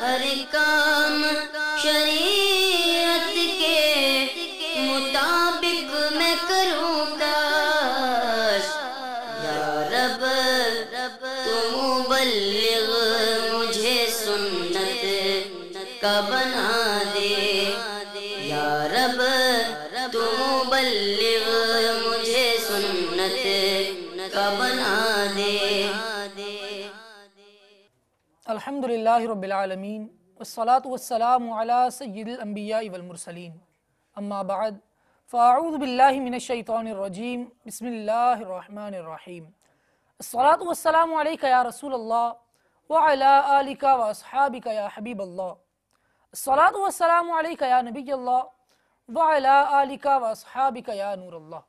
ہر کام شریعت کے مطابق میں کروں کاش، یا رب تو مبلغ مجھے سنت کا بنا دے، یا رب تو مبلغ مجھے سنت کا بنا دے۔ الحمدللہ رب العالمین والصلاة والسلام علی سید الانبیاء والمرسلین، اما بعد فاعوذ باللہ من الشیطان الرجیم، بسم اللہ الرحمن الرحیم۔ الصلاة والسلام علیکہ یا رسول اللہ وعلی آلکہ واصحابکہ یا حبیب اللہ، الصلاة والسلام علیکہ یا نبی اللہ وعلی آلکہ واصحابکہ یا نور اللہ۔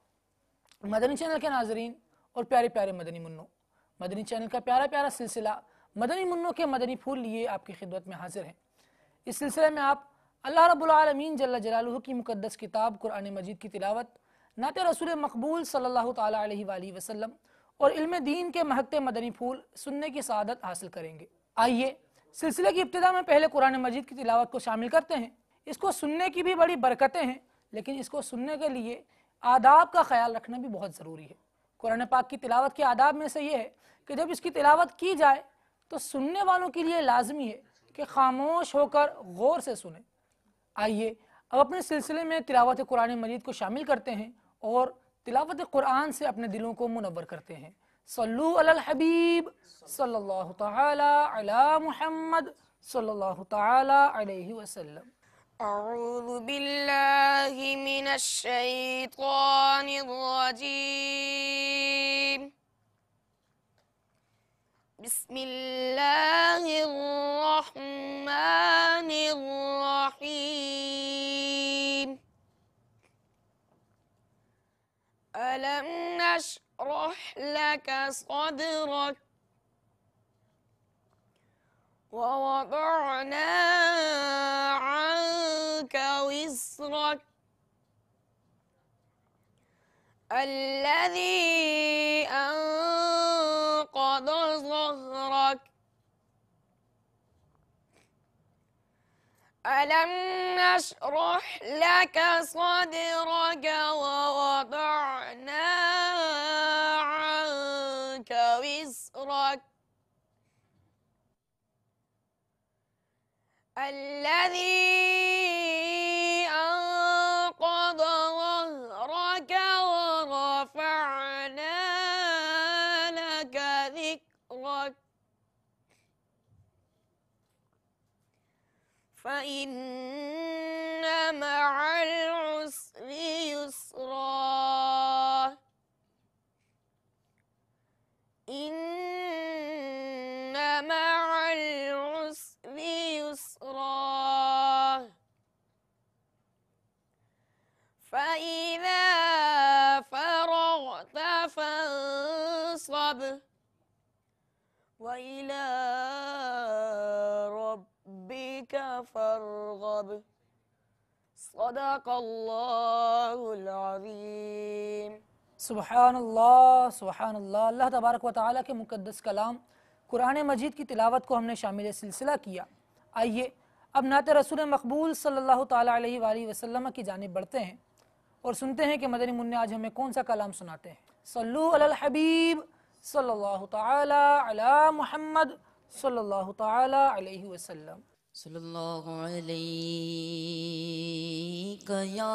مدنی چینل کے ناظرین اور پیارے پیارے مدنی منوں، مدنی چینل کا پیارا پیارا سلسلہ مدنی منوں کے مدنی پھول لیے آپ کی خدمت میں حاضر ہیں۔ اس سلسلے میں آپ اللہ رب العالمین جل جلالہ کی مقدس کتاب قرآن مجید کی تلاوت، نعت رسول مقبول صلی اللہ تعالیٰ علیہ وآلہ وسلم اور علم دین کے مہکتے مدنی پھول سننے کی سعادت حاصل کریں گے۔ آئیے سلسلے کی ابتدا میں پہلے قرآن مجید کی تلاوت کو شامل کرتے ہیں۔ اس کو سننے کی بھی بڑی برکتیں ہیں، لیکن اس کو سننے کے لیے آداب کا خیال رکھنا بھی بہت ضروری ہے۔ قرآن پاک کی تلاوت کے آداب میں سے یہ ہے کہ جب اس کی تلاوت کی جائے تو سننے والوں کے لیے لازمی ہے کہ خاموش ہو کر غور سے سنیں۔ آئیے اب اپنے سلسلے میں تلاوت قرآن مجید کو شامل کرتے ہیں اور تلاوت قرآن سے اپنے دلوں کو منور کرتے ہیں۔ صلو علی الحبیب صلی اللہ تعالی علی محمد صلی اللہ تعالی علیہ وسلم۔ اعوذ باللہ من الشیطان الرجیم، بسم اللہ الرحمن الرحیم۔ ألم نشرح لك صدرك ووضعنا عنك وزرك الذي أنقض ظهرك ألم نشرح لك صدرك ووضعنا عنك وزرك الذي أنقض ظهرك ورفعنا لك ذكرك فإن مع العسر يسرا إن مع العسر يسرا فإذا فرغت فانصب وإلى ربك فارغب، صدق اللہ العظیم۔ سبحان اللہ سبحان اللہ۔ اللہ تبارک و تعالیٰ کے مقدس کلام قرآن مجید کی تلاوت کو ہم نے شامل سلسلہ کیا۔ آئیے اب نعت رسول مقبول صلی اللہ تعالیٰ علیہ وآلہ وسلم کی جانب بڑھتے ہیں اور سنتے ہیں کہ مدنی منع آج ہمیں کون سا کلام سناتے ہیں۔ صلو علی الحبیب صلی اللہ تعالیٰ علی محمد صلی اللہ تعالیٰ علیہ وسلم۔ صلی اللہ علیہ یا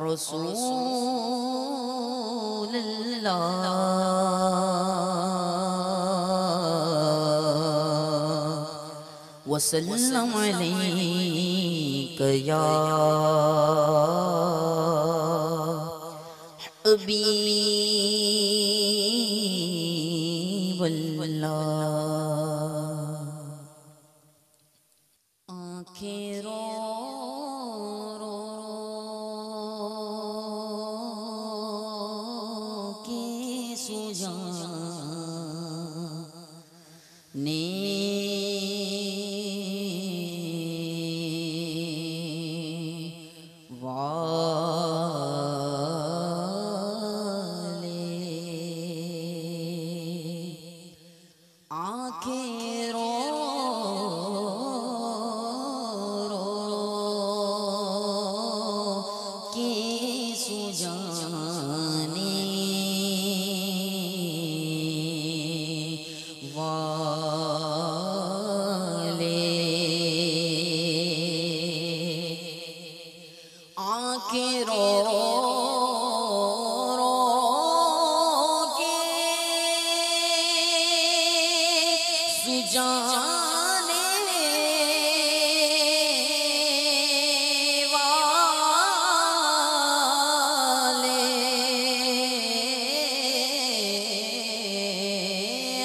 رسول اللہ وسلم علیک یا حبیب اللہ۔ آنکھیں رو رو کے سو جانے سجانے والے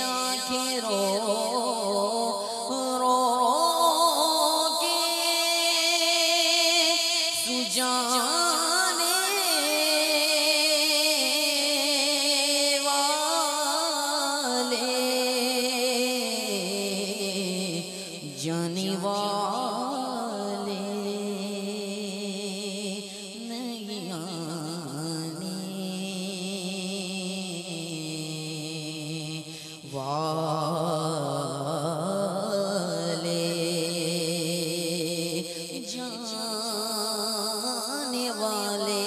آنکھیں رو رو کے سجانے جانے والے نہیں آنے والے جانے والے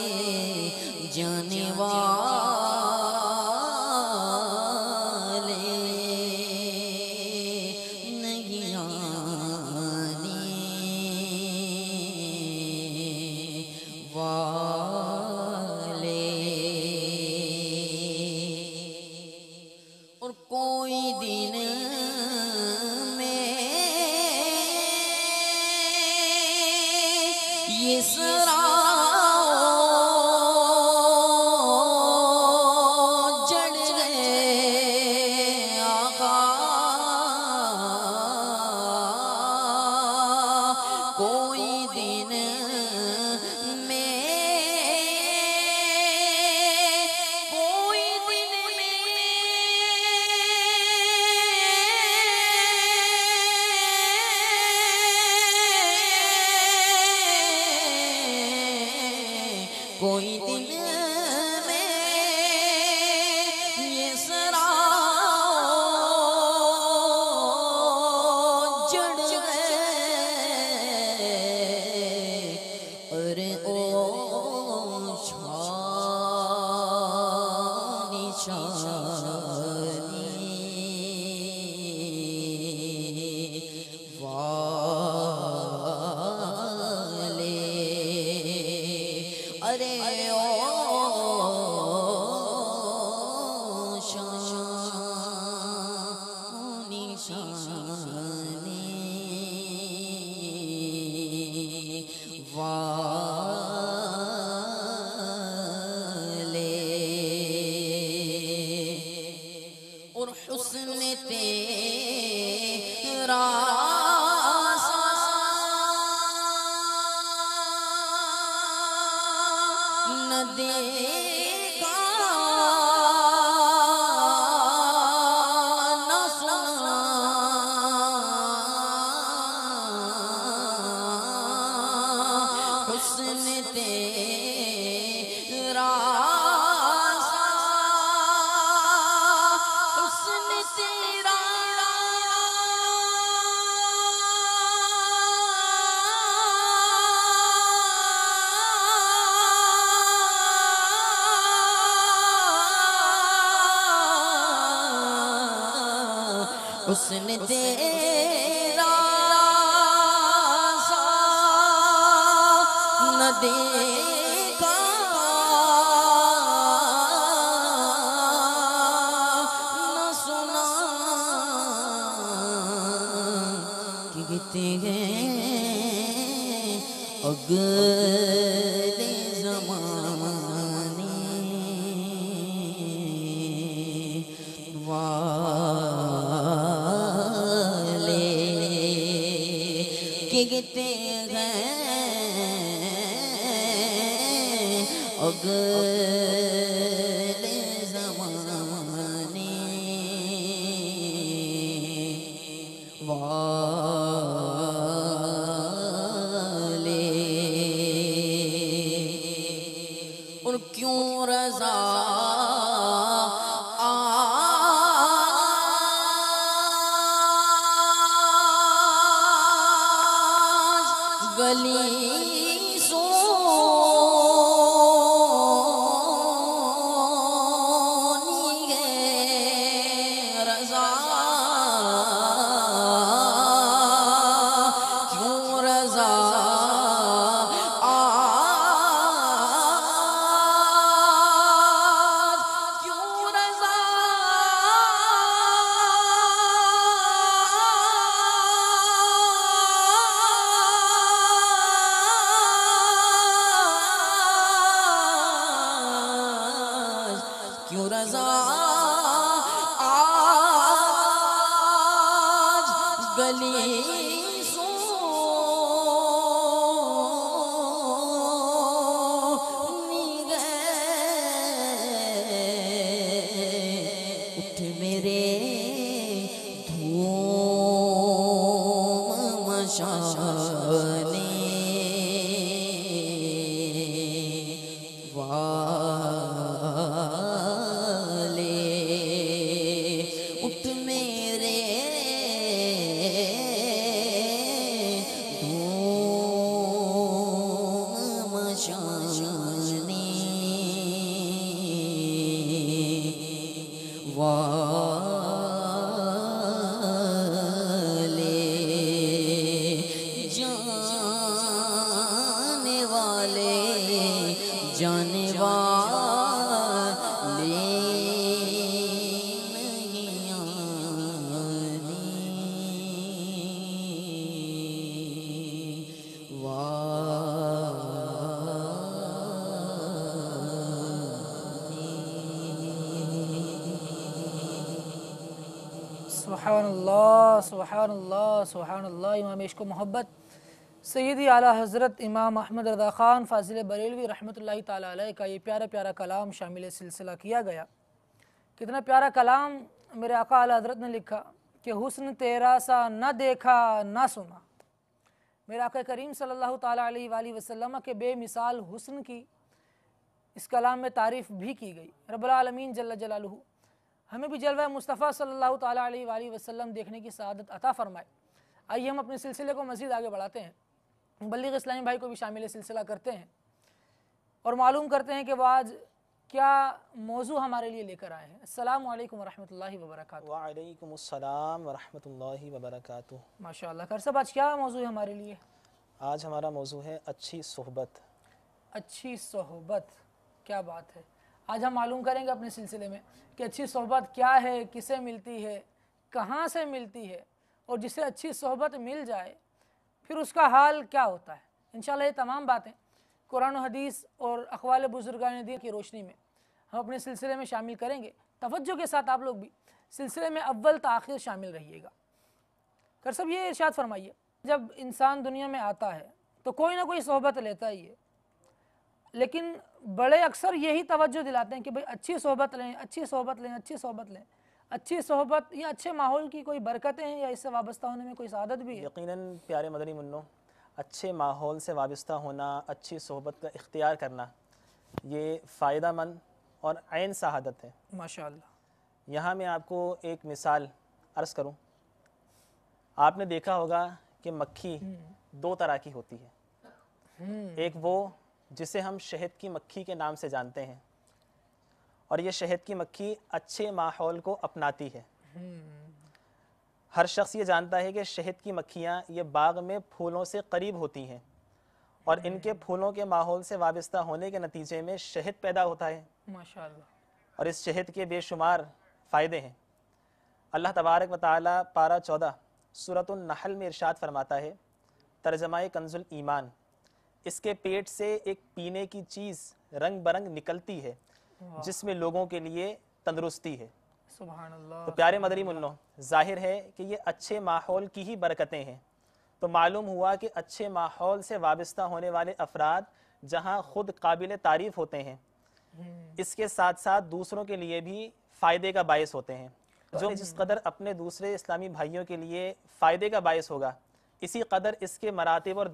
جانے والے نہیں والے اور کوئی دن میں یہ سرا جڑ گئے آقا کوئی دن کوئی دن میں یہ سرا جڑ گئے اور او شانی شانی ارے او شانی شانی والے اور حسن تیرا نہ دیکھا نہ سنا حسن تیرا حسن تیرا حسن تیرا سا نہ دیکھا نہ سنا کہ گتے گئے اگلے زمانے گتے گئے اگلے زمانے والے اور کیوں رضا گلی سو کیوں رضا آج گلی سونی گئے اٹھ میرے دھوم مشانے اٹھ میرے دھوم مشانے والے جانے والے جانے والے نہیں آنے سبحان اللہ سبحان اللہ سبحان اللہ۔ امام عشق و محبت سیدی اعلیٰ حضرت امام احمد رضا خان فاضل بریلوی رحمۃ اللہ تعالیٰ علیہ کا یہ پیارا پیارا کلام شامل سلسلہ کیا گیا۔ کتنا پیارا کلام میرے آقا اعلیٰ حضرت نے لکھا کہ حسن تیرا سا نہ دیکھا نہ سنا۔ میرے آقا کریم صلی اللہ تعالیٰ علیہ وآلہ وسلم کے بے مثال حسن کی اس کلام میں تعریف بھی کی گئی۔ رب العالمین جل جلالہ ہمیں بھی جلوہ مصطفیٰ صلی اللہ تعالیٰ علیہ وآلہ وسلم دیکھنے کی سعادت عطا فرمائے۔ آئیے ہم اپنے سلسلے کو مزید آگے بڑھاتے ہیں، مبلغ اسلامی بھائی کو بھی شامل سلسلہ کرتے ہیں اور معلوم کرتے ہیں کہ وہ آج کیا موضوع ہمارے لیے لے کر آئے ہیں۔ السلام علیکم ورحمۃ اللہ وبرکاتہ۔ وعلیکم السلام ورحمۃ اللہ وبرکاتہ۔ ماشاءاللہ۔ خیر صاحب، آج کیا موضوع ہے ہمارے لیے؟ آج ہمارا موضوع ہے اچھی صحبت۔ اچھی صحبت، کیا بات ہے۔ آج ہم معلوم کریں گے اپنے سلسلے میں کہ اچھی صحبت کیا ہے، کسے ملتی ہے، کہاں سے ملتی ہے، اور جسے اچھی صحبت مل جائے پھر اس کا حال کیا ہوتا ہے۔ انشاءاللہ یہ تمام باتیں قرآن و حدیث اور اقوال بزرگان دین کی روشنی میں ہم اپنے سلسلے میں شامل کریں گے۔ توجہ کے ساتھ آپ لوگ بھی سلسلے میں اول تا آخر شامل رہیے گا۔ کر سب یہ ارشاد فرمائیے، جب انسان دنیا میں آتا ہے تو کوئی نہ کوئی صحبت لیتا ہی ہے، لیکن بڑے اکثر یہی توجہ دلاتے ہیں کہ بھئی اچھی صحبت لیں، اچھی صحبت لیں، اچھی صحبت لیں۔ اچھی صحبت یا اچھے ماحول کی کوئی برکتیں ہیں یا اس سے وابستہ ہونے میں کوئی سعادت بھی ہے؟ یقیناً پیارے مدنی منوں، اچھے ماحول سے وابستہ ہونا، اچھی صحبت کا اختیار کرنا، یہ فائدہ مند اور عین سعادت ہے۔ ماشاءاللہ۔ یہاں میں آپ کو ایک مثال عرض کروں۔ آپ نے دیکھا ہوگا کہ مکھی دو طرح کی ہوتی ہے۔ ایک وہ جسے ہم شہد کی مکھی کے نام سے جانتے ہیں، اور یہ شہد کی مکھی اچھے ماحول کو اپناتی ہے۔ ہر شخص یہ جانتا ہے کہ شہد کی مکھیاں یہ باغ میں پھولوں سے قریب ہوتی ہیں، اور ان کے پھولوں کے ماحول سے وابستہ ہونے کے نتیجے میں شہد پیدا ہوتا ہے، ماشاءاللہ۔ اور اس شہد کے بے شمار فائدے ہیں۔ اللہ تبارک و تعالی پارہ 14 سورۃ النحل میں ارشاد فرماتا ہے، ترجمہ کنز الایمان، اس کے پیٹ سے ایک پینے کی چیز رنگ برنگ نکلتی ہے جس میں لوگوں کے لیے تندرستی ہے۔ سبحان اللہ۔ تو پیارے مدنی منوں، ظاہر ہے کہ یہ اچھے ماحول کی ہی برکتیں ہیں۔ تو معلوم ہوا کہ اچھے ماحول سے وابستہ ہونے والے افراد جہاں خود قابل تعریف ہوتے ہیں، اس کے ساتھ ساتھ دوسروں کے لیے بھی فائدے کا باعث ہوتے ہیں۔ جو جس قدر اپنے دوسرے اسلامی بھائیوں کے لیے فائدے کا باعث ہوگا، اسی قدر اس کے مراتب اور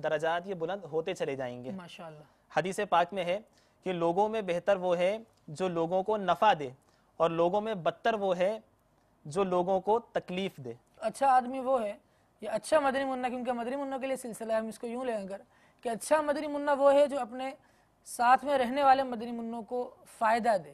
درجات یہ بلند ہوتے چلے جائیں گے۔ ماشاءاللہ۔ حدیث پاک میں ہے کہ لوگوں میں بہتر وہ ہے جو لوگوں کو نفع دے، اور لوگوں میں بدتر وہ ہے جو لوگوں کو تکلیف دے۔ اچھا آدمی وہ ہے، یہ اچھا مدنی منہ، کیونکہ مدنی منہ کے لیے سلسلہ ہے، ہم اس کو یوں لیں اگر کہ اچھا مدنی منہ وہ ہے جو اپنے ساتھ میں رہنے والے مدنی منوں کو فائدہ دے،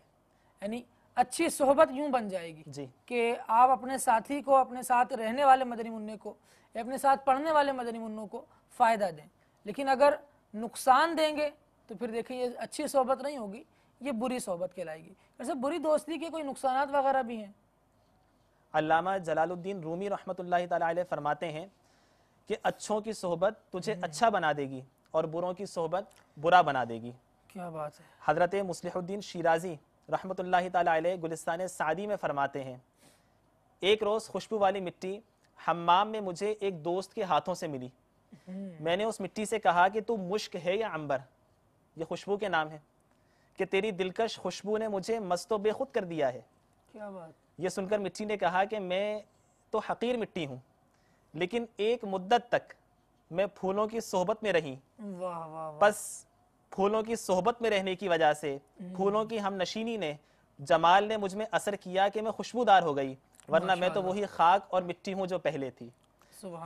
یعنی اچھی صحبت یوں بن جائے گی جی، کہ آپ اپنے ساتھی کو، اپنے ساتھ رہنے والے مدنی منع کو یا اپنے ساتھ پڑھنے والے مدنی منوں کو فائدہ دیں۔ لیکن اگر نقصان دیں گے تو پھر دیکھیں یہ اچھی صحبت نہیں ہوگی، یہ بری صحبت کہلائے گی۔ ویسے بری دوستی کے کوئی نقصانات وغیرہ بھی ہیں؟ علامہ جلال الدین رومی رحمۃ اللہ تعالی علیہ فرماتے ہیں کہ اچھوں کی صحبت تجھے اچھا بنا دے گی اور بروں کی صحبت برا بنا دے گی۔ کیا بات ہے۔ حضرت مصلح الدین شیرازی رحمۃ اللہ تعالی علیہ گلستان سعدی میں فرماتے ہیں ایک روز خوشبو والی مٹی حمام میں مجھے ایک دوست کے ہاتھوں سے ملی. میں نے اس مٹی سے کہا کہ تو مشک ہے یا عنبر؟ یہ خوشبو کے نام ہے. کہ تیری دلکش خوشبو نے مجھے مست و بے خود کر دیا ہے. کیا بات. یہ سن کر مٹی نے کہا کہ میں تو حقیر مٹی ہوں لیکن ایک مدت تک میں پھولوں کی صحبت میں رہی. واہ واہ واہ. بس پھولوں کی صحبت میں رہنے کی وجہ سے پھولوں کی ہم نشینی نے جمال نے مجھ میں اثر کیا کہ میں خوشبودار ہو گئی ورنہ میں تو وہی خاک اور مٹی ہوں جو پہلے تھی.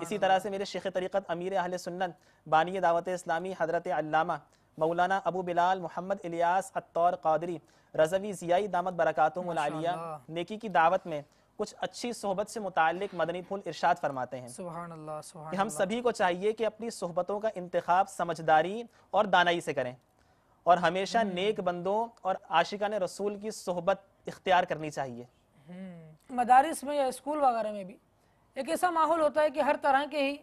اسی طرح سے میرے شیخ طریقت امیر اہل سنت بانی دعوت اسلامی حضرت علامہ مولانا ابو بلال محمد الیاس الطور قادری رضوی ضیائی دامت برکاتہم العالیہ نیکی کی دعوت میں کچھ اچھی صحبت سے متعلق مدنی پھول ارشاد فرماتے ہیں سبحان اللہ سبحان کہ ہم سبھی کو چاہیے کہ اپنی صحبتوں کا انتخاب سمجھداری اور دانائی سے کریں اور ہمیشہ نیک بندوں اور عاشقان رسول کی صحبت اختیار کرنی چاہیے. مدارس میں یا اسکول وغیرہ میں بھی ایک ایسا ماحول ہوتا ہے کہ ہر طرح کے ہی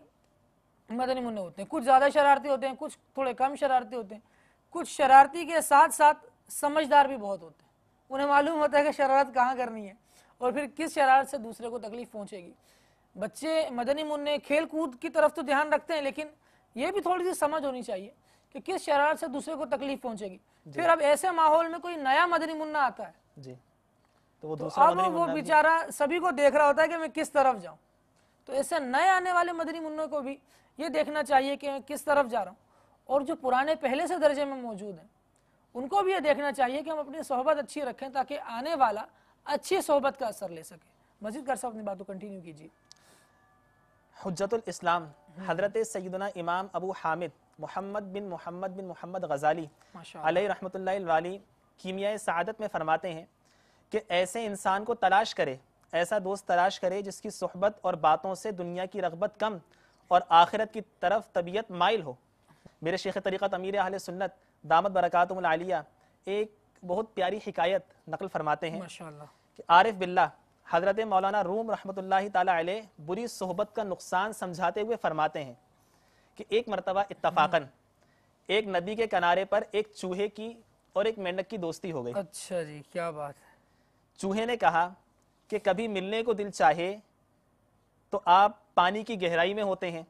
مدنی منع ہوتے ہیں. کچھ زیادہ شرارتی ہوتے ہیں, کچھ تھوڑے کم شرارتی ہوتے ہیں, کچھ شرارتی کے ساتھ ساتھ سمجھدار بھی بہت ہوتے ہیں. انہیں معلوم ہوتا ہے کہ شرارت کہاں کرنی ہے اور پھر کس شرارت سے دوسرے کو تکلیف پہنچے گی. بچے مدنی منع کھیل کود کی طرف تو دھیان رکھتے ہیں لیکن یہ بھی تھوڑی سی سمجھ ہونی چاہیے کہ کس شرارت سے دوسرے کو تکلیف پہنچے گی. پھر اب ایسے ماحول میں کوئی نیا مدنی منع آتا ہے جی تو وہ تو دوسرا اب وہ بیچارہ سبھی کو دیکھ رہا ہوتا ہے کہ میں کس طرف جاؤں. تو ایسے نئے آنے والے مدنی منوں کو بھی یہ دیکھنا چاہیے کہ میں کس طرف جا رہا ہوں اور جو پرانے پہلے سے درجے میں موجود ہیں ان کو بھی یہ دیکھنا چاہیے کہ ہم اپنی صحبت اچھی رکھیں تاکہ آنے والا اچھی صحبت کا اثر لے سکے. مزید کر سب اپنی باتوں کنٹینیو کیجیے. حجت الاسلام حضرت سیدنا امام ابو حامد محمد بن محمد غزالی علیہ رحمۃ اللہ الوالی کیمیائے سعادت میں فرماتے ہیں کہ ایسے انسان کو تلاش کرے, ایسا دوست تلاش کرے جس کی صحبت اور باتوں سے دنیا کی رغبت کم اور آخرت کی طرف طبیعت مائل ہو. میرے شیخ طریقت امیر اہل سنت دامت برکاتہم العالیہ ایک بہت پیاری حکایت نقل فرماتے ہیں کہ عارف باللہ حضرت مولانا روم رحمۃ اللہ تعالی علیہ بری صحبت کا نقصان سمجھاتے ہوئے فرماتے ہیں کہ ایک مرتبہ اتفاقاً ایک ندی کے کنارے پر ایک چوہے کی اور ایک مینڈک کی دوستی ہو گئی. اچھا جی, کیا بات ہے. چوہے نے کہا کہ کبھی ملنے کو دل چاہے تو آپ پانی کی گہرائی میں ہوتے ہیں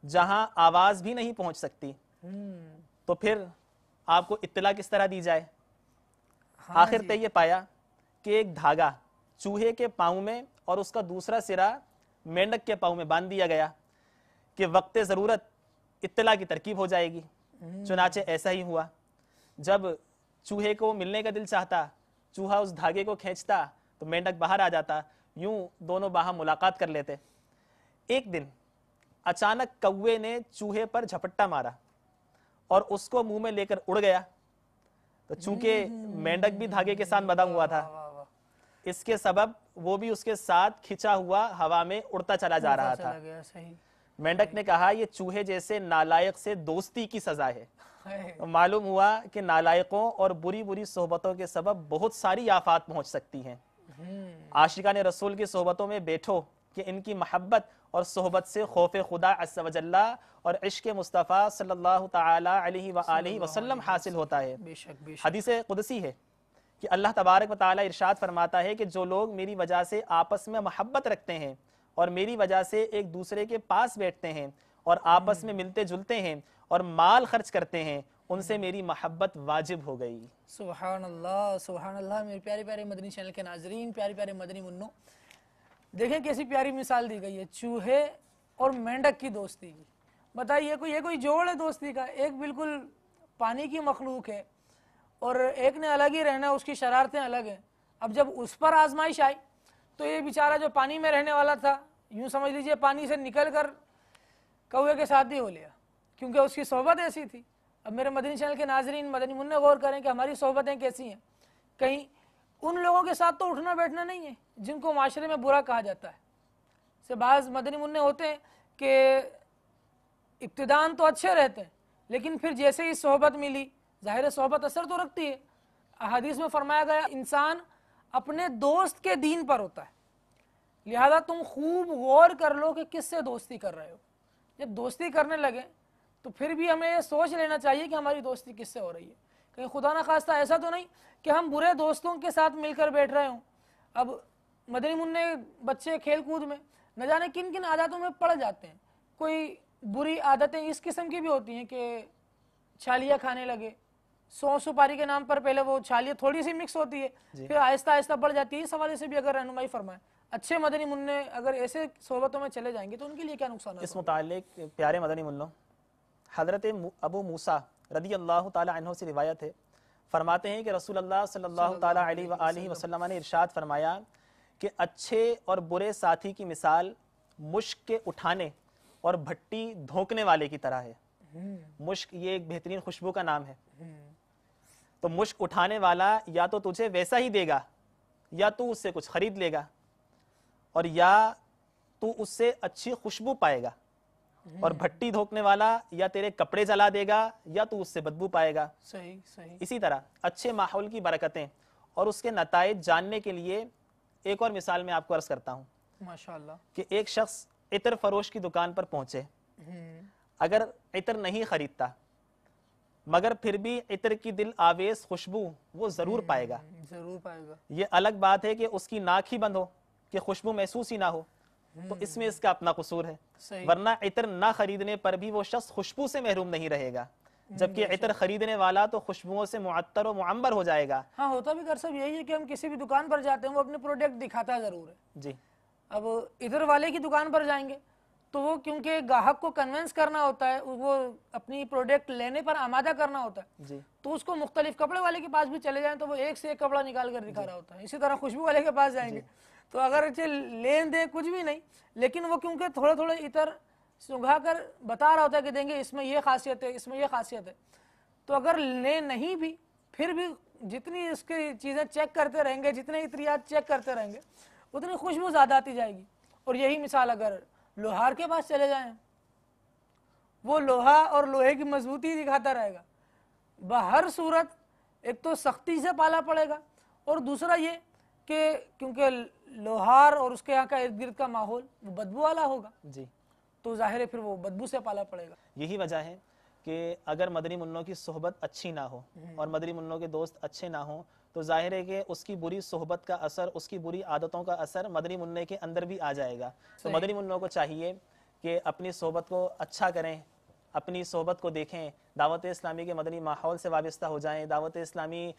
جہاں آواز بھی نہیں پہنچ سکتی, تو پھر آپ کو اطلاع کس طرح دی جائے. آخر تے یہ پایا کہ ایک دھاگا چوہے کے پاؤں میں اور اس کا دوسرا سرا مینڈک کے پاؤں میں باندھ دیا گیا کہ وقت ضرورت اطلاع کی ترکیب ہو جائے گی. چنانچہ ایسا ہی ہوا. جب چوہے کو ملنے کا دل چاہتا چوہا اس دھاگے کو کھینچتا تو مینڈک باہر آ جاتا, یوں دونوں باہم ملاقات کر لیتے. ایک دن اچانک کوے نے چوہے پر جھپٹا مارا اور اس کو منہ میں لے کر اڑ گیا. تو چونکہ مینڈک بھی دھاگے کے ساتھ بندھا ہوا تھا اس کے سبب وہ بھی اس کے ساتھ کھچا ہوا ہوا میں اڑتا چلا جا رہا تھا. مینڈک نے کہا یہ چوہے جیسے نالائق سے دوستی کی سزا ہے. معلوم ہوا کہ نالائقوں اور بری صحبتوں کے سبب بہت ساری آفات پہنچ سکتی ہیں. عاشقان رسول کی صحبتوں میں بیٹھو کہ ان کی محبت اور صحبت سے خوف خدا عز و جل اور عشق مصطفیٰ صلی اللہ تعالی علیہ وآلہ وسلم حاصل ہوتا ہے. حدیث قدسی ہے کہ اللہ تبارک و تعالی ارشاد فرماتا ہے کہ جو لوگ میری وجہ سے آپس میں محبت رکھتے ہیں اور میری وجہ سے ایک دوسرے کے پاس بیٹھتے ہیں اور آپس میں ملتے جلتے ہیں اور مال خرچ کرتے ہیں ان سے میری محبت واجب ہو گئی. سبحان اللہ سبحان اللہ. میرے پیارے پیارے مدنی چینل کے ناظرین, پیارے پیارے مدنی منوں, دیکھیں کیسی پیاری مثال دی گئی ہے چوہے اور مینڈک کی دوستی کی. بتائیے یہ کوئی جوڑ ہے دوستی کا. ایک بالکل پانی کی مخلوق ہے اور ایک نے الگ ہی رہنا, اس کی شرارتیں الگ ہیں. اب جب اس پر آزمائش آئی تو یہ بیچارہ جو پانی میں رہنے والا تھا یوں سمجھ لیجئے پانی سے نکل کر کوے کے ساتھ ہی ہو لیا کیونکہ اس کی صحبت ایسی تھی. اب میرے مدنی چینل کے ناظرین مدنی منع غور کریں کہ ہماری صحبتیں کیسی ہیں. کہیں ان لوگوں کے ساتھ تو اٹھنا بیٹھنا نہیں ہے جن کو معاشرے میں برا کہا جاتا ہے. سے بعض مدنی منع ہوتے ہیں کہ ابتداً تو اچھے رہتے ہیں لیکن پھر جیسے ہی صحبت ملی, ظاہر صحبت اثر تو رکھتی ہے. احادیث میں فرمایا گیا انسان اپنے دوست کے دین پر ہوتا ہے, لہذا تم خوب غور کر لو کہ کس سے دوستی کر رہے ہو. جب دوستی کرنے لگے تو پھر بھی ہمیں یہ سوچ لینا چاہیے کہ ہماری دوستی کس سے ہو رہی ہے, کہیں خدا نخواستہ ایسا تو نہیں کہ ہم برے دوستوں کے ساتھ مل کر بیٹھ رہے ہوں. اب مدنی منع بچے کھیل کود میں نہ جانے کن کن عادتوں میں پڑ جاتے ہیں. کوئی بری عادتیں اس قسم کی بھی ہوتی ہیں کہ چھالیاں کھانے لگے, سو سپاری کے نام پر پہلے وہ چھالیاں تھوڑی سی مکس ہوتی ہے, پھر آہستہ آہستہ بڑھ جاتی ہے. اس حوالے سے بھی اگر رہنمائی فرمائیں, اچھے مدنی منع اگر ایسے صحبتوں میں چلے جائیں گے تو ان کے لیے کیا نقصان ہے؟ اس متعلق پیارے مدنی منوں حضرت ابو موسیٰ رضی اللہ تعالی عنہ سے روایت ہے, فرماتے ہیں کہ رسول اللہ صلی اللہ تعالی علیہ وآلہ وسلم نے ارشاد فرمایا کہ اچھے اور برے ساتھی کی مثال مشک کے اٹھانے اور بھٹی دھونکنے والے کی طرح ہے. مشک یہ ایک بہترین خوشبو کا نام ہے. تو مشک اٹھانے والا یا تو تجھے ویسا ہی دے گا یا تو اس سے کچھ خرید لے گا, اور یا تو اس سے اچھی خوشبو پائے گا, اور بھٹی دھونکنے والا یا تیرے کپڑے جلا دے گا یا تو اس سے بدبو پائے گا. صحیح صحیح. اسی طرح اچھے ماحول کی برکتیں اور اس کے نتائج جاننے کے لیے ایک اور مثال میں آپ کو عرض کرتا ہوں ماشاءاللہ کہ ایک شخص عطر فروش کی دکان پر پہنچے, اگر عطر نہیں خریدتا مگر پھر بھی عطر کی دل آویز خوشبو وہ ضرور پائے گا. ضرور پائے گا. یہ الگ بات ہے کہ اس کی ناک ہی بند ہو کہ خوشبو محسوس ہی نہ ہو, تو اس میں اس کا اپنا قصور ہے. ورنہ عطر نہ خریدنے پر بھی وہ شخص خوشبو سے محروم نہیں رہے گا, جبکہ عطر خریدنے والا تو خوشبوؤں سے معطر و معمبر ہو جائے گا. ہاں ہوتا بھی صاحب یہی ہے کہ ہم کسی بھی دکان پر جاتے ہیں وہ اپنے پروڈکٹ دکھاتا ضرور ہے. جی. اب ادھر والے کی دکان پر جائیں گے تو وہ کیونکہ گاہک کو کنونس کرنا ہوتا ہے, وہ اپنی پروڈکٹ لینے پر آمادہ کرنا ہوتا ہے, جی. تو اس کو مختلف کپڑے والے کے پاس بھی چلے جائیں تو وہ ایک سے ایک کپڑا نکال کر دکھا رہا ہوتا ہے. اسی طرح خوشبو والے کے پاس جائیں گے تو اگر لین دیں کچھ بھی نہیں, لیکن وہ کیونکہ تھوڑے تھوڑے عطر سنگھا کر بتا رہا ہوتا ہے کہ دیں گے اس میں یہ خاصیت ہے, اس میں یہ خاصیت ہے, تو اگر لیں نہیں بھی پھر بھی جتنی اس کی چیزیں چیک کرتے رہیں گے, جتنے عطریات چیک کرتے رہیں گے اتنی خوشبو زیادہ آتی جائے گی. اور یہی مثال اگر لوہار کے پاس چلے جائیں, وہ لوہا اور لوہے کی مضبوطی دکھاتا رہے گا. بہر صورت ایک تو سختی سے پالا پڑے گا, اور دوسرا یہ کہ کیونکہ لوہار اور اس کے یہاں کا ارد گرد کا ماحول وہ بدبو والا ہوگا, جی. تو ظاہر ہے پھر وہ بدبو سے پالا پڑے گا. یہی وجہ ہے کہ اگر مدنی منوں کی صحبت اچھی نہ ہو اور مدنی منوں کے دوست اچھے نہ ہوں تو ظاہر ہے کہ اس کی بری صحبت کا اثر, اس کی بری عادتوں کا اثر مدنی منع کے اندر بھی آ جائے گا. تو مدنی منوں کو چاہیے کہ اپنی صحبت کو اچھا کریں, اپنی صحبت کو دیکھیں, دعوت اسلامی کے مدنی ماحول سے وابستہ ہو جائیں, دعوت اسلامی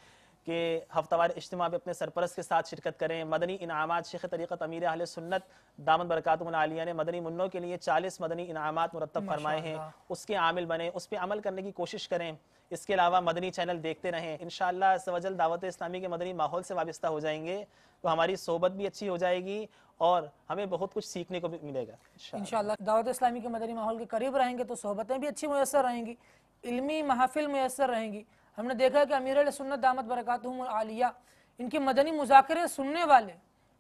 کہ ہفتہ وار اجتماع میں اپنے سرپرست کے ساتھ شرکت کریں. مدنی انعامات شیخ طریقت امیر اہل سنت دامت برکاتہم العالیہ نے مدنی منوں کے لیے 40 مدنی انعامات مرتب فرمائے ہیں, اس کے عامل بنیں, اس پہ عمل کرنے کی کوشش کریں. اس کے علاوہ مدنی چینل دیکھتے رہیں. انشاءاللہ عز و جل دعوت اسلامی کے مدنی ماحول سے وابستہ ہو جائیں گے تو ہماری صحبت بھی اچھی ہو جائے گی اور ہمیں بہت کچھ سیکھنے کو بھی ملے گا انشاءاللہ. دعوت اسلامی کے مدنی ماحول کے قریب رہیں گے تو صحبتیں بھی اچھی میسر رہیں گی, علمی محافل میسر رہیں گی. ہم نے دیکھا کہ امیر علیہ سنت دامت برکاتہم العالیہ ان کے مدنی مذاکرے سننے والے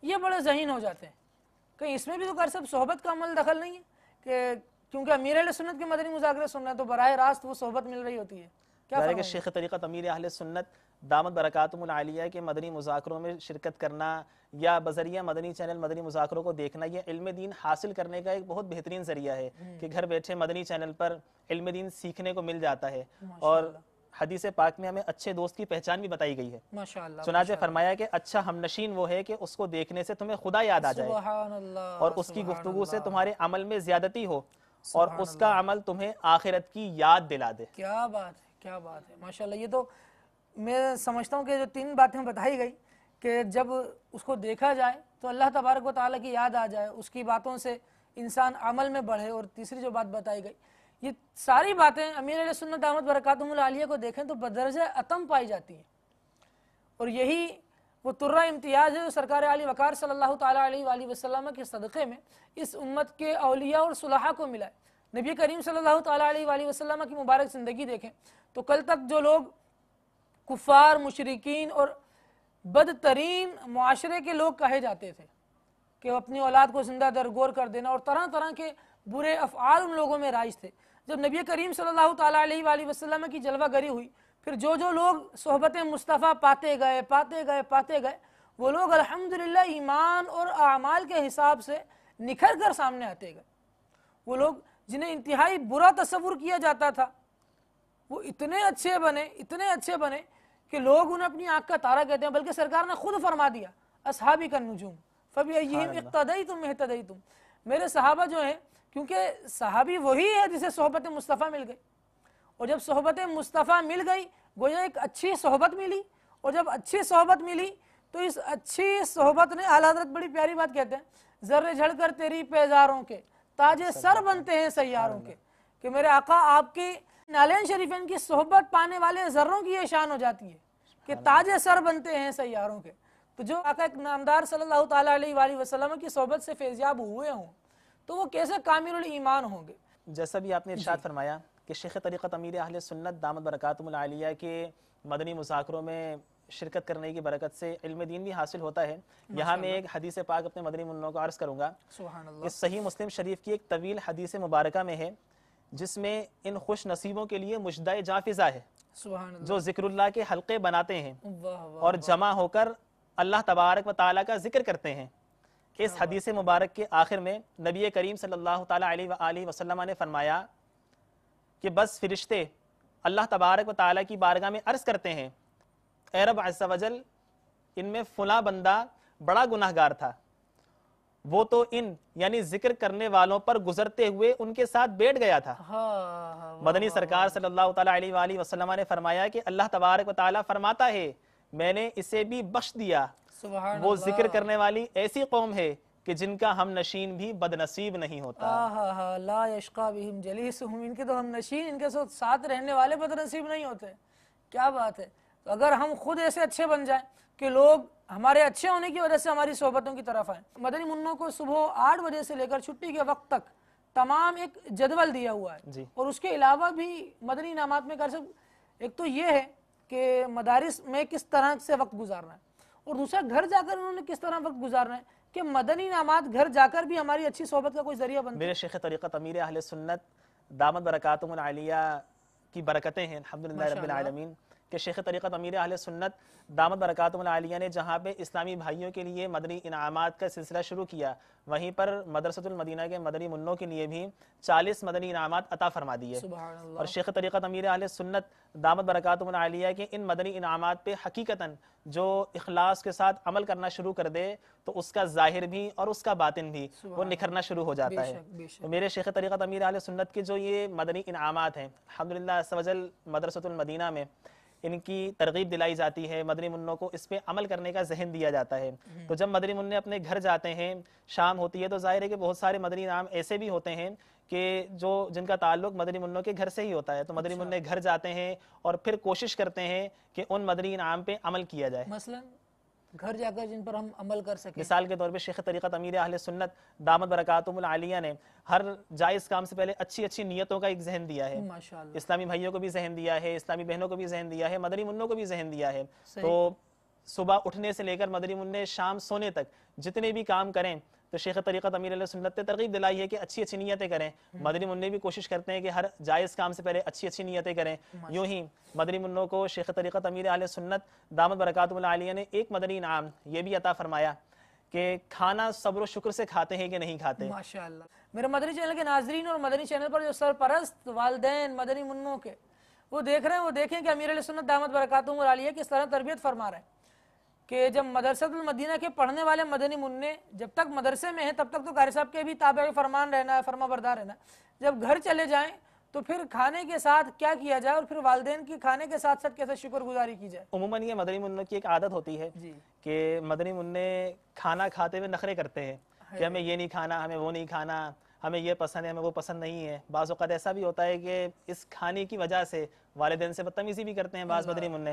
یہ بڑے ذہین ہو جاتے ہیں. کہیں اس میں بھی تو صاحب صحبت کا عمل دخل نہیں ہے کہ کیونکہ امیر علیہ سنت کے مدنی مذاکرے سننا ہے تو براہ راست وہ صحبت مل رہی ہوتی ہے. کہ شیخ طریقت امیر اہل سنت دامت برکاتہم العالیہ کے مدنی مذاکروں میں شرکت کرنا یا بذریعہ مدنی چینل مدنی مذاکروں کو دیکھنا یہ علم دین حاصل کرنے کا ایک بہت بہترین ذریعہ ہے کہ گھر بیٹھے مدنی چینل پر علم دین سیکھنے کو مل جاتا ہے. اور حدیث پاک میں ہمیں اچھے دوست کی پہچان بھی بتائی گئی ہے. چنانچہ فرمایا کہ اچھا ہمنشین وہ ہے کہ اس کو دیکھنے سے تمہیں خدا یاد آ جائے اور اس کی گفتگو سے تمہارے عمل میں زیادتی ہو اور اس کا عمل تمہیں آخرت کی یاد دلا دے. کیا بات ہے, کیا بات ہے, ماشاءاللہ. یہ تو میں سمجھتا ہوں کہ جو 3 باتیں بتائی گئی کہ جب اس کو دیکھا جائے تو اللہ تبارک و تعالیٰ کی یاد آ جائے, اس کی باتوں سے انسان عمل میں بڑھے, اور تیسری جو بات بتائی گئی یہ ساری باتیں امیر علیہ سنت دامت برکاتہم العالیہ کو دیکھیں تو بدرجہ اتم پائی جاتی ہیں. اور یہی وہ ترہ امتیاز ہے جو سرکار عالی وقار صلی اللہ تعالیٰ علیہ وآلہ وسلم کے صدقے میں اس امت کے اولیاء اور صلحاء کو ملا ہے. نبی کریم صلی اللہ تعالیٰ علیہ وآلہ وسلم کی مبارک زندگی دیکھیں تو کل تک جو لوگ کفار, مشرکین اور بدترین معاشرے کے لوگ کہے جاتے تھے کہ وہ اپنی اولاد کو زندہ درگور کر دینا اور طرح طرح کے برے افعال ان لوگوں میں رائج تھے, جب نبی کریم صلی اللہ تعالیٰ علیہ وآلہ وسلم کی جلوہ گری ہوئی پھر جو لوگ صحبت مصطفیٰ پاتے گئے وہ لوگ الحمدللہ ایمان اور اعمال کے حساب سے نکھر کر سامنے آتے گئے. وہ لوگ جنہیں انتہائی برا تصور کیا جاتا تھا وہ اتنے اچھے بنے کہ لوگ انہیں اپنی آنکھ کا تارا کہتے ہیں، بلکہ سرکار نے خود فرما دیا اصحابی کا نجوم فبأیہم اقتدیتم اہتدیتم، میرے صحابہ جو ہیں، کیونکہ صحابی وہی ہے جسے صحبت مصطفیٰ مل گئی، اور جب صحبت مصطفیٰ مل گئی گویا ایک اچھی صحبت ملی، اور جب اچھی صحبت ملی تو اس اچھی صحبت نے، اعلیٰ حضرت بڑی پیاری بات کہتے ہیں، ذرے جھڑ کر تیری پیزاروں کے تاج سر بنتے ہیں سیاروں کے، کہ میرے آقا آپ کی نالین شریفین کی صحبت پانے والے ذروں کی یہ شان ہو جاتی ہے کہ تاج سر بنتے ہیں سیاروں کے۔ تو جو آقا ایک نامدار صلی اللہ تعالیٰ علیہ وآلہ وسلم کی صحبت سے فیضیاب ہوئے ہوں تو وہ کیسے کامل الایمان ہوں گے۔ جیسا بھی آپ نے ارشاد فرمایا کہ شیخ طریقت امیر اہل سنت دامت برکاتہم العالیہ کے مدنی مذاکروں میں شرکت کرنے کی برکت سے علم دین بھی حاصل ہوتا ہے۔ یہاں میں ایک حدیث پاک اپنے مدنی منوں کو عرض کروں گا۔ سبحان اللہ۔ اس صحیح مسلم شریف کی ایک طویل حدیث مبارکہ میں ہے جس میں ان خوش نصیبوں کے لیے مجدہ جافزہ ہے سبحان اللہ۔ جو ذکر اللہ کے حلقے بناتے ہیں واہ واہ۔ اور جمع ہو کر اللہ تبارک و تعالیٰ کا ذکر کرتے ہیں۔ اس حدیث مبارک کے آخر میں نبی کریم صلی اللہ تعالیٰ علیہ وآلہ وسلم نے فرمایا کہ بس فرشتے اللہ تبارک و تعالیٰ کی بارگاہ میں عرض کرتے ہیں، اے رب عز و جل، ان میں فلاں بندہ بڑا گناہگار تھا، وہ تو ان یعنی ذکر کرنے والوں پر گزرتے ہوئے ان کے ساتھ بیٹھ گیا تھا۔ مدنی سرکار صلی اللہ تعالیٰ علیہ وآلہ وسلم نے فرمایا کہ اللہ تبارک و تعالیٰ فرماتا ہے میں نے اسے بھی بخش دیا، وہ ذکر کرنے والی ایسی قوم ہے کہ جن کا ہم نشین بھی بد نصیب نہیں ہوتا۔ لا یشقا بہم جلیسہم، ان کے تو ہم نشین، ان کے ساتھ رہنے والے بد نصیب نہیں ہوتے۔ کیا بات ہے! تو اگر ہم خود ایسے اچھے بن جائیں کہ لوگ ہمارے اچھے ہونے کی وجہ سے ہماری صحبتوں کی طرف آئیں۔ مدنی منوں کو صبح 8 بجے سے لے کر چھٹی کے وقت تک تمام ایک جدول دیا ہوا ہے، اور اس کے علاوہ بھی مدنی انعامات میں ایک تو یہ ہے کہ مدارس میں کس طرح سے وقت گزارنا ہے، اور دوسرا گھر جا کر انہوں نے کس طرح وقت گزارنا ہے کہ مدنی انعامات گھر جا کر بھی ہماری اچھی صحبت کا کوئی ذریعہ بنتا ہے۔ میرے شیخ طریقت امیر اہل سنت دامت برکاتہم العالیہ کی برکتیں ہیں الحمدللہ رب العالمین کہ شیخ طریقت امیر اہل سنت دامت برکاتہم العالیہ نے جہاں پہ اسلامی بھائیوں کے لیے مدنی انعامات کا سلسلہ شروع کیا، وہیں پر مدرسۃ المدینہ کے مدنی منوں کے لیے بھی 40 مدنی انعامات عطا فرما دیے۔ اور شیخ طریقت امیر اہل سنت دامت برکاتہم العالیہ کے ان مدنی انعامات پہ حقیقتاً جو اخلاص کے ساتھ عمل کرنا شروع کر دے تو اس کا ظاہر بھی اور اس کا باطن بھی وہ نکھرنا شروع ہو جاتا ہے۔ تو میرے شیخ طریقت امیر اہل سنت کے جو یہ مدنی انعامات ہیں الحمدللہ عز و جل مدرسۃ المدینہ میں ان کی ترغیب دلائی جاتی ہے، مدنی منوں کو اس پہ عمل کرنے کا ذہن دیا جاتا ہے۔ تو جب مدنی منع اپنے گھر جاتے ہیں، شام ہوتی ہے تو ظاہر ہے کہ بہت سارے مدنی انعام ایسے بھی ہوتے ہیں کہ جن کا تعلق مدنی منوں کے گھر سے ہی ہوتا ہے، تو مدنی منع گھر جاتے ہیں اور پھر کوشش کرتے ہیں کہ ان مدنی انعام پہ عمل کیا جائے۔ مثلا گھر جا کر جن پر ہم عمل کر سکیں، مثال کے طور پہ شیخ طریقت امیر اہل سنت دامت برکاتہم العالیہ نے ہر جائز کام سے پہلے اچھی اچھی نیتوں کا ایک ذہن دیا ہے۔ ماشاءاللہ، اسلامی بھائیوں کو بھی ذہن دیا ہے، اسلامی بہنوں کو بھی ذہن دیا ہے، مدنی منوں کو بھی ذہن دیا ہے۔ تو صبح اٹھنے سے لے کر مدنی منع شام سونے تک جتنے بھی کام کریں تو شیخ طریقت امیر علیہ سنت نے ترغیب دلائی ہے کہ اچھی اچھی نیتیں کریں۔ مدنی منع بھی کوشش کرتے ہیں کہ ہر جائز کام سے پہلے اچھی اچھی نیتیں کریں۔ یوں ہی مدنی منوں کو شیخ طریقت امیر اہل سنت دامت برکاتہم العالیہ نے ایک مدنی انعام یہ بھی عطا فرمایا کہ کھانا صبر و شکر سے کھاتے ہیں کہ نہیں کھاتے۔ ماشاءاللہ، میرے مدنی چینل کے ناظرین اور مدنی چینل پر جو سرپرست والدین مدنی منوں کے وہ دیکھ رہے ہیں، وہ دیکھیں کہ امیر علیہ سنت دامت برکاتہم العالیہ کس طرح تربیت فرما رہے ہیں کہ جب مدرسۃ المدینہ کے پڑھنے والے مدنی منع جب تک مدرسے میں ہیں تب تک تو قاری صاحب کے بھی تابع فرمان رہنا ہے، فرما بردار رہنا ہے۔ جب گھر چلے جائیں تو پھر کھانے کے ساتھ کیا کیا جائے اور پھر والدین کی کھانے کے ساتھ ساتھ کیسے شکر گزاری کی جائے۔ عموماً یہ مدنی منوں کی ایک عادت ہوتی ہے کہ مدنی منع کھانا کھاتے ہوئے نخرے کرتے ہیں کہ ہمیں یہ نہیں کھانا، ہمیں وہ نہیں کھانا، ہمیں یہ پسند ہے، ہمیں وہ پسند نہیں ہے۔ بعض اوقات ایسا بھی ہوتا ہے کہ اس کھانے کی وجہ سے والدین سے بدتمیزی بھی کرتے ہیں بعض مدنی منع۔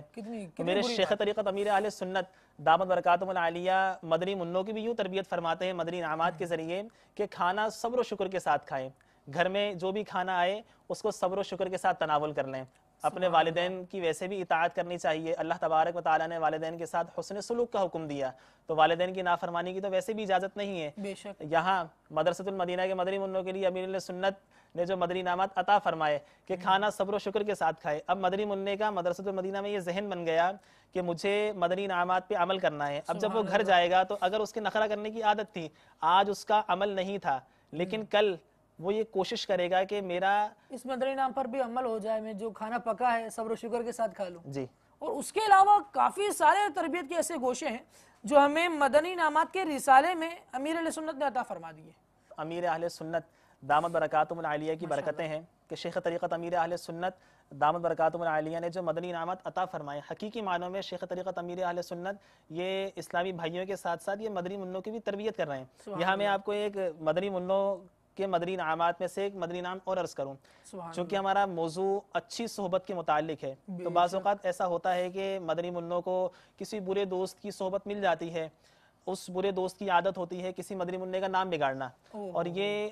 میرے شیخ طریقت امیر اہل سنت دامت برکاتہم العالیہ مدنی منوں کی بھی یوں تربیت فرماتے ہیں مدنی انعامات کے ذریعے کہ کھانا صبر و شکر کے ساتھ کھائیں، گھر میں جو بھی کھانا آئے اس کو صبر و شکر کے ساتھ تناول کر لیں۔ اپنے والدین کی ویسے بھی اطاعت کرنی چاہیے، اللہ تبارک و تعالیٰ نے والدین کے ساتھ حسن سلوک کا حکم دیا، تو والدین کی نافرمانی کی تو ویسے بھی اجازت نہیں ہے۔ بے شک یہاں مدرسۃ المدینہ کے مدنی منوں کے لیے امیر علیہ سنت نے جو مدنی انعامات عطا فرمائے کہ کھانا صبر و شکر کے ساتھ کھائے، اب مدنی منع کا مدرسۃ المدینہ میں یہ ذہن بن گیا کہ مجھے مدنی انعامات پہ عمل کرنا ہے۔ اب جب وہ گھر جائے گا تو اگر اس کے نخرہ کرنے کی عادت تھی، آج اس کا عمل نہیں تھا، لیکن کل وہ یہ کوشش کرے گا کہ میرا اس مدنی نام پر بھی عمل ہو جائے، میں جو کھانا پکا ہے صبر و شکر کے ساتھ کھا لوں. جی اور اس کے علاوہ کافی سارے تربیت کے ایسے گوشے ہیں جو ہمیں مدنی انعامات کے رسالے میں امیر اہل سنت نے عطا فرما دیے. امیر اہل سنت دامت برکاتہم العالیہ کی برکتیں ہیں کہ شیخ طریقت امیر اہل سنت دامت برکاتہم العالیہ نے جو مدنی انعامات عطا فرمائے، حقیقی معنوں میں شیخ طریقت امیر اہل سنت یہ اسلامی بھائیوں کے ساتھ ساتھ یہ مدنی منوں کی بھی تربیت کر رہے ہیں. یہاں میں آپ کو ایک مدنی منوں کے مدنی انعامات میں سے ایک مدنی انعام اور عرض کروں، چونکہ ہمارا موضوع اچھی صحبت کے متعلق ہے تو بعض اوقات ایسا ہوتا ہے کہ مدنی منوں کو کسی برے دوست کی صحبت مل جاتی ہے، اس برے دوست کی عادت ہوتی ہے کسی مدنی منع کا نام بگاڑنا، اور یہ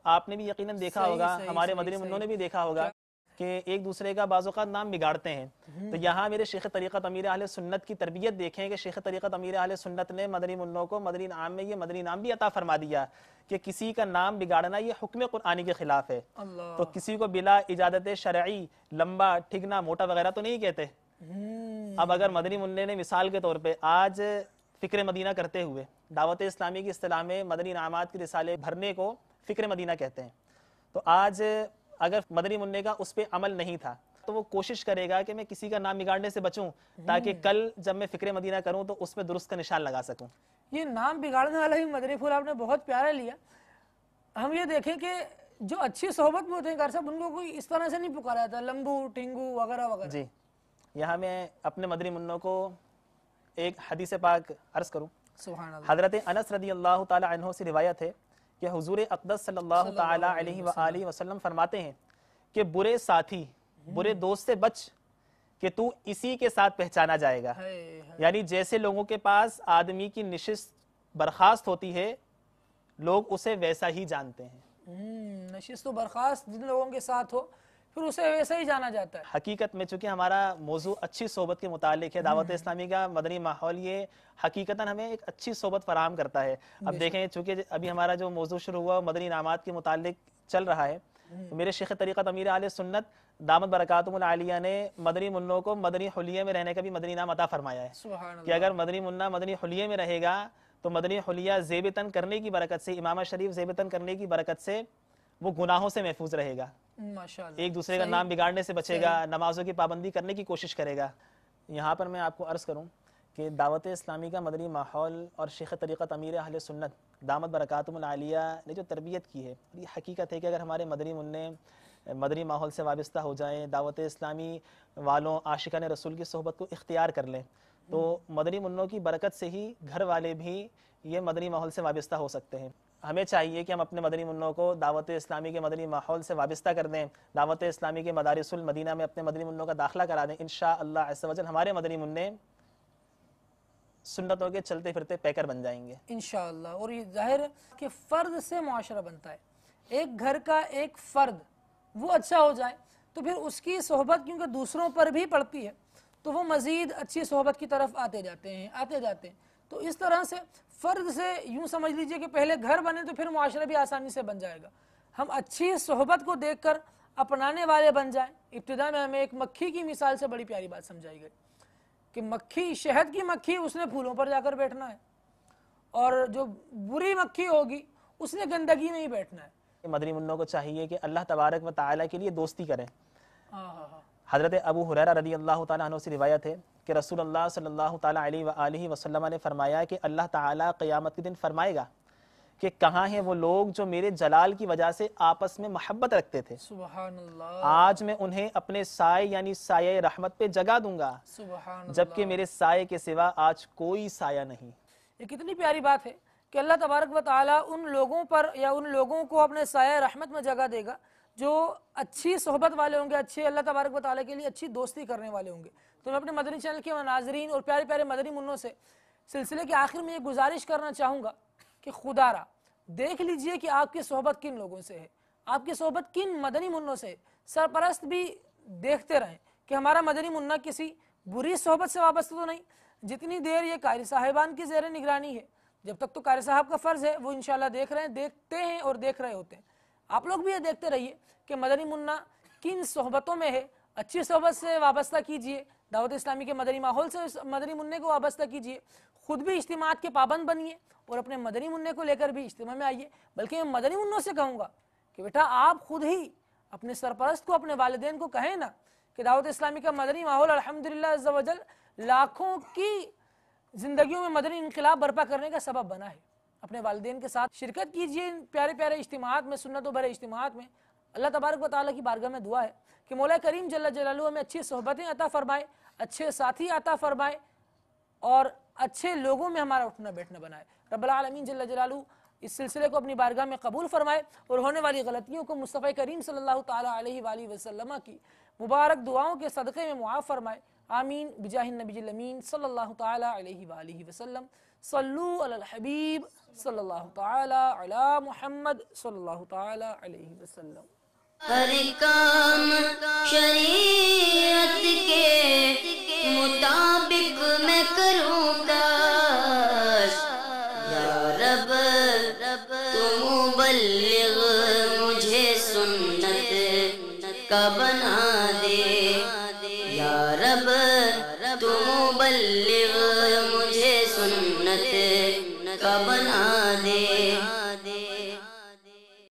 آپ نے بھی یقیناً دیکھا ہوگا، ہمارے مدنی منوں نے بھی دیکھا ہوگا کہ ایک دوسرے کا بعض اوقات نام بگاڑتے ہیں. تو یہاں میرے شیخ طریقت امیر اہل سنت کی تربیت دیکھیں کہ شیخ طریقت امیر اہل سنت نے مدنی منوں کو مدنی انعام میں یہ مدنی انعام بھی عطا فرما دیا کہ کسی کا نام بگاڑنا یہ حکم قرآنی کے خلاف ہے. تو کسی کو بلا اجازت شرعی لمبا ٹھگنا موٹا وغیرہ تو نہیں کہتے. اب اگر مدنی منع نے مثال کے طور پہ آج فکر مدینہ کرتے ہوئے، دعوت اسلامی کی اصطلاح میں مدنی انعامات کے رسالے بھرنے کو فکر مدینہ کہتے ہیں، تو آج اگر مدنی منع کا اس پہ عمل نہیں تھا تو وہ کوشش کرے گا کہ میں کسی کا نام بگاڑنے سے بچوں تاکہ کل جب میں فکر مدینہ کروں تو اس میں درست کا نشان لگا سکوں. یہ نام بگاڑنے والا بھی مدنی پھول آپ نے بہت پیارا لیا. ہم یہ دیکھیں کہ جو اچھی صحبت میں ہوتے ہیں صاحب ان کو کوئی اس طرح سے نہیں پکارا جاتا، لمبو ٹنگو وغیرہ وغیرہ. جی یہاں میں اپنے مدنی منوں کو ایک حدیث پاک عرض کروں. سبحان اللہ. حضرت انس رضی اللہ تعالی عنہ سے روایت ہے کہ حضور اقدس صلی اللہ تعالی علیہ وآلہ وسلم فرماتے ہیں کہ برے ساتھی، برے دوست سے بچ کہ تو اسی کے ساتھ پہچانا جائے گا. یعنی جیسے لوگوں کے پاس آدمی کی نشست برخاست ہوتی ہے لوگ اسے ویسا ہی جانتے ہیں. نشست و برخاست جن لوگوں کے ساتھ ہو پھر اسے ویسا ہی جانا جاتا ہے. حقیقت میں چونکہ ہمارا موضوع اچھی صحبت کے متعلق ہے، دعوت اسلامی کا مدنی ماحول یہ حقیقتاً ہمیں ایک اچھی صحبت فراہم کرتا ہے. اب دیکھیں چونکہ ابھی ہمارا جو موضوع شروع ہوا مدنی انعامات کے متعلق چل رہا ہے، میرے شیخ طریقت امیر اہل سنت دامت برکاتہم العالیہ نے مدنی منوں کو مدنی حلیے میں رہنے کا بھی مدنی انعام عطا فرمایا ہے. سبحان اللہ. کہ اگر مدنی منہ مدنی حلیے میں رہے گا تو مدنی حلیہ زیب تن کرنے کی برکت سے، امامہ شریف زیب تن کرنے کی برکت سے وہ گناہوں سے محفوظ رہے گا، ماشاءاللہ. ایک دوسرے کا نام بگاڑنے سے بچے گا، نمازوں کی پابندی کرنے کی کوشش کرے گا. یہاں پر میں آپ کو عرض کروں کہ دعوت اسلامی کا مدنی ماحول اور شیخ طریقت امیر اہل سنت دامت برکاتہم العالیہ نے جو تربیت کی ہے، یہ حقیقت ہے کہ اگر ہمارے مدنی منع مدنی ماحول سے وابستہ ہو جائیں، دعوت اسلامی والوں عاشقان رسول کی صحبت کو اختیار کر لیں تو مدنی منوں کی برکت سے ہی گھر والے بھی یہ مدنی ماحول سے وابستہ ہو سکتے ہیں. ہمیں چاہیے کہ ہم اپنے مدنی منوں کو دعوت اسلامی کے مدنی ماحول سے وابستہ کر دیں، دعوت اسلامی کے مدارس المدینہ میں اپنے مدنی منوں کا داخلہ کرا دیں. انشاءاللہ عز و جل ہمارے مدنی منع سنتوں کے چلتے پھرتے پیکر بن جائیں گے انشاءاللہ. اور یہ ظاہر ہے کہ فرد سے معاشرہ بنتا ہے. ایک گھر کا ایک فرد وہ اچھا ہو جائے تو پھر اس کی صحبت کیونکہ دوسروں پر بھی پڑتی ہے تو وہ مزید اچھی صحبت کی طرف آتے جاتے ہیں. تو اس طرح سے فرد سے یوں سمجھ لیجئے کہ پہلے گھر بنے تو پھر معاشرہ بھی آسانی سے بن جائے گا. ہم اچھی صحبت کو دیکھ کر اپنانے والے بن جائیں. ابتدا میں ہمیں ایک مکھی کی مثال سے بڑی پیاری بات سمجھائی گئی کہ مکھی، شہد کی مکھی، اس نے پھولوں پر جا کر بیٹھنا ہے، اور جو بری مکھی ہوگی اس نے گندگی میں ہی بیٹھنا ہے. مدنی منوں کو چاہیے کہ اللہ تبارک و تعالیٰ کے لیے دوستی کریں. حضرت ابو ہریرہ رضی اللہ تعالیٰ عنہ سے روایت ہے کہ رسول اللہ صلی اللہ تعالیٰ علیہ وآلہ وسلم نے فرمایا کہ اللہ تعالیٰ قیامت کے دن فرمائے گا کہ کہاں ہیں وہ لوگ جو میرے جلال کی وجہ سے آپس میں محبت رکھتے تھے، سبحان اللہ. آج میں انہیں اپنے سائے یعنی سایہ رحمت پہ جگہ دوں گا، سبحان اللہ. جبکہ میرے سائے کے سوا آج کوئی سایہ نہیں. یہ کتنی پیاری بات ہے کہ اللہ تبارک و تعالیٰ ان لوگوں پر یا ان لوگوں کو اپنے سایہ رحمت میں جگہ دے گا جو اچھی صحبت والے ہوں گے، اچھے اللہ تبارک و تعالیٰ کے لیے اچھی دوستی کرنے والے ہوں گے. تو میں اپنے مدنی چینل کے ناظرین اور پیارے پیارے مدنی منوں سے سلسلے کے آخر میں یہ گزارش کرنا چاہوں گا کہ خدا را دیکھ لیجئے کہ آپ کی صحبت کن لوگوں سے ہے، آپ کی صحبت کن مدنی منوں سے ہے. سرپرست بھی دیکھتے رہیں کہ ہمارا مدنی منہ کسی بری صحبت سے وابستہ تو نہیں. جتنی دیر یہ قاری صاحبان کی زیر نگرانی ہے، جب تک تو قاری صاحب کا فرض ہے وہ انشاءاللہ دیکھتے ہیں اور دیکھ رہے ہوتے ہیں. آپ لوگ بھی یہ دیکھتے رہیے کہ مدنی منہ کن صحبتوں میں ہے. اچھی صحبت سے وابستہ کیجئے، دعوت اسلامی کے مدنی ماحول سے مدنی منع کو وابستہ کیجئے، خود بھی اجتماعات کے پابند بنیے اور اپنے مدنی منع کو لے کر بھی اجتماع میں آئیے. بلکہ میں مدنی منوں سے کہوں گا کہ بیٹا آپ خود ہی اپنے سرپرست کو، اپنے والدین کو کہیں نا کہ دعوت اسلامی کا مدنی ماحول الحمدللہ عز و جل لاکھوں کی زندگیوں میں مدنی انقلاب برپا کرنے کا سبب بنا ہے۔ اپنے والدین کے ساتھ شرکت کیجئے ان پیارے پیارے اجتماعات میں، سنت و بھرے اجتماعات میں۔ اللہ تبارک و تعالیٰ کی بارگاہ میں دعا ہے کہ مولا کریم جل جلالہ ہمیں اچھی صحبتیں عطا فرمائے، اچھے ساتھی عطا فرمائے اور اچھے لوگوں میں ہمارا اٹھنا بیٹھنا بنائے۔ رب العالمین جل جلالہ اس سلسلے کو اپنی بارگاہ میں قبول فرمائے اور ہونے والی غلطیوں کو مصطفیٰ کریم صلی اللہ تعالیٰ علیہ وآلہ وسلم کی مبارک دعاؤں کے صدقے میں معاف فرمائے۔ آمین بجاہ النبی الامین صلی اللہ تعالیٰ علیہ وآلہ وسلم۔ صلو علی الحبیب صلی اللہ تعالیٰ علی محمد صلی اللہ تعالیٰ علیہ وسلم۔ ہر کام شریعت کے مطابق میں کروں کاش، یا رب تو مبلغ مجھے سنت کا بنا دے، یا رب تو مبلغ مجھے سنت کا بنا دے۔